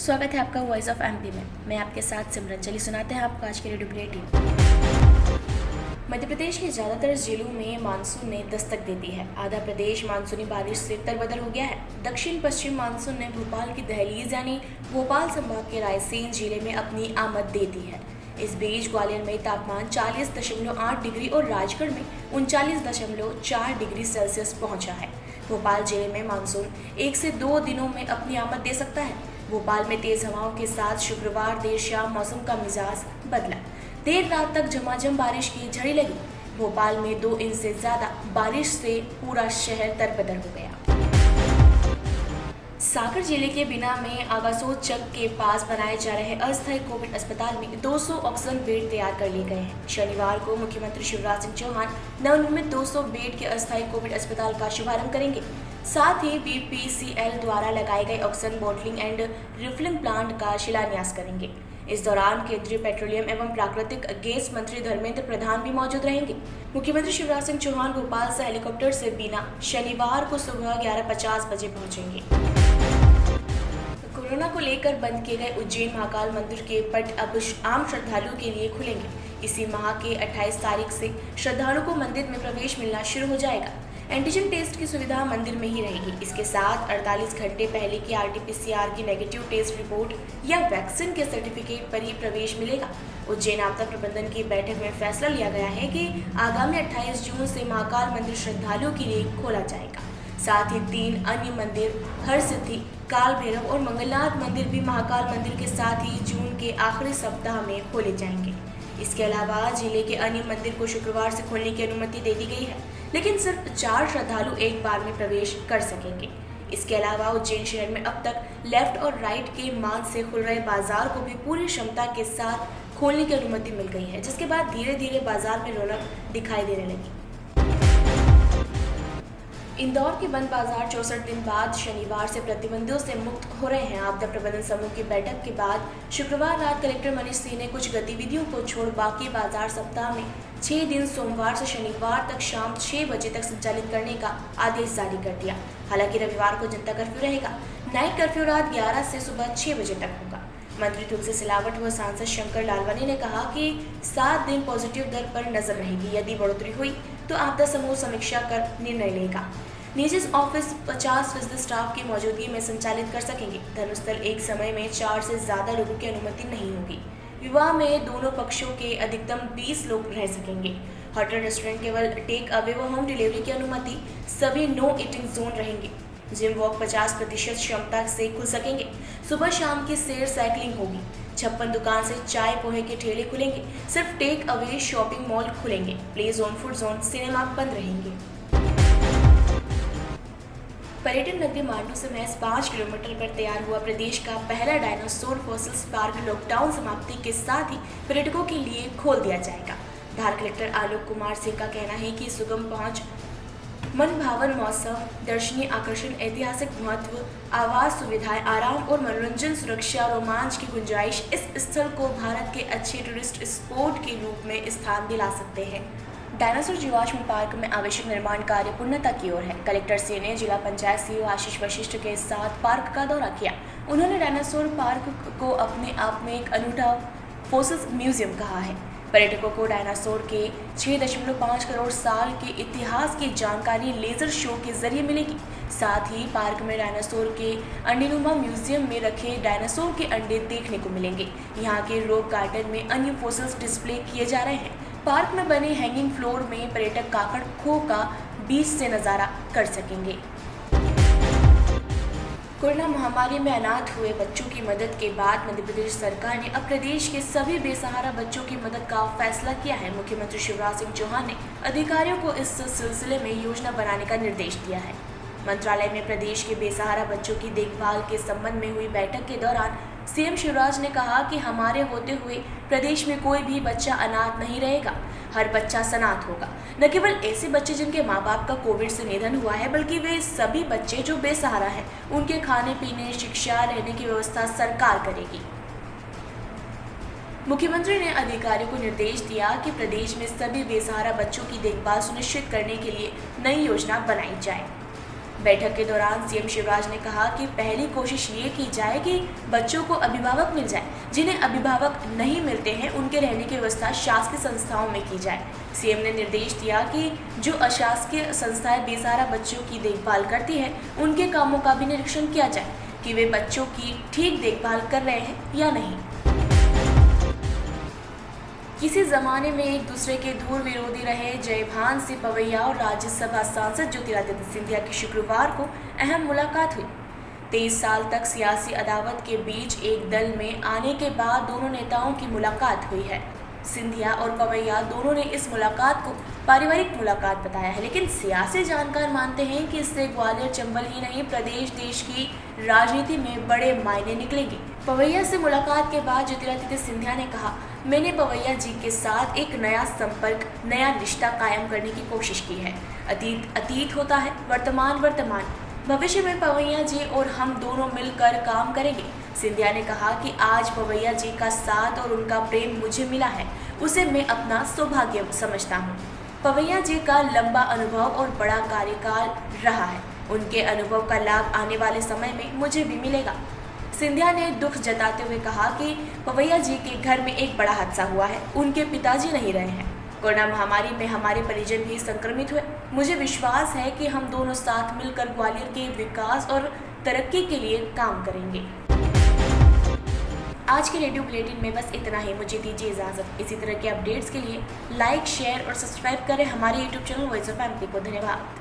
स्वागत है आपका वॉइस ऑफ एमपी में। मैं आपके साथ सिमरन। चलिए सुनाते हैं आपको आज के रेडियो बुलेटिन। मध्य प्रदेश के ज़्यादातर जिलों में मानसून ने दस्तक दे दी है। आधा प्रदेश मानसूनी बारिश से तरबतर हो गया है। दक्षिण पश्चिम मानसून ने भोपाल की दहलीज यानी भोपाल संभाग के रायसेन जिले में अपनी आमद दे दी है। इस बीच ग्वालियर में तापमान 40.8 डिग्री और राजगढ़ में 39.4 डिग्री सेल्सियस पहुंचा है। भोपाल जिले में मानसून 1 से 2 दिनों में अपनी आमद दे सकता है। भोपाल में तेज हवाओं के साथ शुक्रवार देर शाम मौसम का मिजाज बदला। देर रात तक झमाझम बारिश की झड़ी लगी। भोपाल में 2 इंच से ज्यादा बारिश से पूरा शहर तरबतर हो गया। सागर जिले के बिना में आगासोद चक के पास बनाए जा रहे अस्थायी कोविड अस्पताल में 200 ऑक्सीजन बेड तैयार कर लिए गए हैं। शनिवार को मुख्यमंत्री शिवराज सिंह चौहान नवनिर्मित 200 बेड के अस्थायी कोविड अस्पताल का शुभारंभ करेंगे। साथ ही बीपीसीएल द्वारा लगाए गए oxygen bottling and refilling plant का शिलान्यास करेंगे। इस दौरान केंद्रीय पेट्रोलियम एवं प्राकृतिक गैस मंत्री धर्मेंद्र प्रधान भी मौजूद रहेंगे। मुख्यमंत्री शिवराज सिंह चौहान भोपाल से हेलीकॉप्टर से बिना शनिवार को सुबह 11:50 बजे पहुंचेंगे। कोरोना को लेकर बंद किए गए उज्जैन महाकाल मंदिर के पट अब आम श्रद्धालुओं के लिए खुलेंगे। इसी माह के 28 तारीख से श्रद्धालुओं को मंदिर में प्रवेश मिलना शुरू हो जाएगा। एंटीजन टेस्ट की सुविधा मंदिर में ही रहेगी। इसके साथ 48 घंटे पहले की आरटीपीसीआर की नेगेटिव टेस्ट रिपोर्ट या वैक्सीन के सर्टिफिकेट पर ही प्रवेश मिलेगा। उज्जैन आपदा प्रबंधन की बैठक में फैसला लिया गया है कि आगामी 28 जून से महाकाल मंदिर श्रद्धालुओं के लिए खोला जाएगा। साथ ही 3 अन्य मंदिर हरसिद्धि, काल भैरव और मंगलनाथ मंदिर भी महाकाल मंदिर के साथ ही जून के आखिरी सप्ताह में खोले जाएंगे। इसके अलावा जिले के अन्य मंदिर को शुक्रवार से खोलने की अनुमति दे दी गई है, लेकिन सिर्फ 4 श्रद्धालु एक बार में प्रवेश कर सकेंगे। इसके अलावा उज्जैन शहर में अब तक लेफ्ट और राइट के मार्ग से खुल रहे बाजार को भी पूरी क्षमता के साथ खोलने की अनुमति मिल गई है, जिसके बाद धीरे धीरे बाजार में रौनक दिखाई देने लगी। इंदौर के बंद बाजार 64 दिन बाद शनिवार से प्रतिबंधों से मुक्त हो रहे हैं। आपदा प्रबंधन समूह की बैठक के बाद शुक्रवार रात कलेक्टर मनीष सिंह ने कुछ गतिविधियों को छोड़ बाकी बाजार सप्ताह में 6 दिन सोमवार से शनिवार तक शाम 6 बजे तक संचालित करने का आदेश जारी कर दिया। हालांकि रविवार को जनता कर्फ्यू रहेगा। नाइट कर्फ्यू रात 11 से सुबह 6 बजे तक होगा। मंत्री तुलसी सिलावट व सांसद शंकर लालवानी ने कहा कि 7 दिन पॉजिटिव दर पर नजर रहेगी। यदि बढ़ोतरी हुई तो आपदा समूह समीक्षा कर निर्णय लेगा। निजी ऑफिस 50% स्टाफ की मौजूदगी में संचालित कर सकेंगे। धर्मस्थल एक समय में 4 से ज्यादा लोगों की अनुमति नहीं होगी। विवाह में दोनों पक्षों के अधिकतम 20 लोग रह सकेंगे। होटल रेस्टोरेंट केवल टेक अवे व होम डिलीवरी की अनुमति। सभी नो ईटिंग जोन रहेंगे। जिम वॉक 50% क्षमता से खुल सकेंगे। सुबह शाम की सैर साइकिलिंग होगी। 56 दुकान से चाय पोहे के ठेले खुलेंगे। सिर्फ टेक अवे शॉपिंग मॉल खुलेंगे। Play zone, food zone, cinema बंद रहेंगे। पर्यटन नगरी मांडू से महज 5 किलोमीटर पर तैयार हुआ प्रदेश का पहला डायनासोर फॉसिल्स पार्क लॉकडाउन समाप्ति के साथ ही पर्यटकों के लिए खोल दिया जाएगा। धार कलेक्टर आलोक कुमार सिंह का कहना है कि सुगम पहुंच, मनभावन मौसम, दर्शनीय आकर्षण, ऐतिहासिक महत्व, आवास सुविधाएं, आराम और मनोरंजन, सुरक्षा, रोमांच की गुंजाइश इस स्थल को भारत के अच्छे टूरिस्ट स्पॉट के रूप में स्थान दिला सकते हैं। डायनासोर जीवाश्म पार्क में आवश्यक निर्माण कार्य पूर्णता की ओर है। कलेक्टर सिंह ने जिला पंचायत सीईओ आशीष वशिष्ठ के साथ पार्क का दौरा किया। उन्होंने डायनासोर पार्क को अपने आप में एक अनूठा फॉसिल्स म्यूजियम कहा है। पर्यटकों को डायनासोर के 6.5 करोड़ साल के इतिहास की जानकारी लेजर शो के जरिए मिलेगी। साथ ही पार्क में डायनासोर के अंडेनुमा म्यूजियम में रखे डायनासोर के अंडे देखने को मिलेंगे। यहाँ के रॉक गार्डन में अन्य फॉसिल्स डिस्प्ले किए जा रहे हैं। पार्क में बने हैंगिंग फ्लोर में पर्यटक काकड़ खो का बीच से नजारा कर सकेंगे। कोरोना महामारी में अनाथ हुए बच्चों की मदद के बाद मध्य प्रदेश सरकार ने अब प्रदेश के सभी बेसहारा बच्चों की मदद का फैसला किया है। मुख्यमंत्री शिवराज सिंह चौहान ने अधिकारियों को इस सिलसिले में योजना बनाने का निर्देश दिया है। मंत्रालय में प्रदेश के बेसहारा बच्चों की देखभाल के संबंध में हुई बैठक के दौरान सीएम शिवराज ने कहा कि हमारे होते हुए प्रदेश में कोई भी बच्चा अनाथ नहीं रहेगा। हर बच्चा सनाथ होगा। न केवल ऐसे बच्चे जिनके माँ बाप का कोविड से निधन हुआ है, बल्कि वे सभी बच्चे जो बेसहारा हैं। उनके खाने पीने, शिक्षा, रहने की व्यवस्था सरकार करेगी। मुख्यमंत्री ने अधिकारियों को निर्देश दिया कि प्रदेश में सभी बेसहारा बच्चों की देखभाल सुनिश्चित करने के लिए नई योजना बनाई जाए। बैठक के दौरान सीएम शिवराज ने कहा कि पहली कोशिश ये की जाए कि बच्चों को अभिभावक मिल जाए। जिन्हें अभिभावक नहीं मिलते हैं उनके रहने की व्यवस्था शासकीय संस्थाओं में की जाए। सीएम ने निर्देश दिया कि जो अशासकीय संस्थाएं बेसहारा बच्चों की देखभाल करती हैं उनके कामों का भी निरीक्षण किया जाए कि वे बच्चों की ठीक देखभाल कर रहे हैं या नहीं। किसी जमाने में एक दूसरे के धूल विरोधी रहे जयभान सिंह पवैया और राज्यसभा सांसद ज्योतिरादित्य सिंधिया की शुक्रवार को अहम मुलाकात हुई। 23 साल तक सियासी अदावत के बीच एक दल में आने के बाद दोनों नेताओं की मुलाकात हुई है। सिंधिया और पवैया दोनों ने इस मुलाकात को पारिवारिक मुलाकात बताया है, लेकिन सियासी जानकार मानते हैं कि इससे ग्वालियर चंबल ही नहीं प्रदेश देश की राजनीति में बड़े मायने निकलेंगे। पवैया से मुलाकात के बाद ज्योतिरादित्य सिंधिया ने कहा, मैंने पवैया जी के साथ एक नया संपर्क, नया रिश्ता कायम करने की कोशिश की है। अतीत अतीत होता है, वर्तमान वर्तमान। भविष्य में पवैया जी और हम दोनों मिलकर काम करेंगे। सिंधिया ने कहा कि आज पवैया जी का साथ और उनका प्रेम मुझे मिला है, उसे मैं अपना सौभाग्य समझता हूँ। पवैया जी का लंबा अनुभव और बड़ा कार्यकाल रहा है, उनके अनुभव का लाभ आने वाले समय में मुझे भी मिलेगा। सिंधिया ने दुख जताते हुए कहा कि पवैया जी के घर में एक बड़ा हादसा हुआ है, उनके पिताजी नहीं रहे हैं। कोरोना महामारी में हमारे परिजन भी संक्रमित हुए। मुझे विश्वास है कि हम दोनों साथ मिलकर ग्वालियर के विकास और तरक्की के लिए काम करेंगे। आज के रेडियो बुलेटिन में बस इतना ही। मुझे दीजिए इजाज़त। इसी तरह के अपडेट्स के लिए लाइक, शेयर और सब्सक्राइब करें हमारे YouTube channel voice of MP को। धन्यवाद।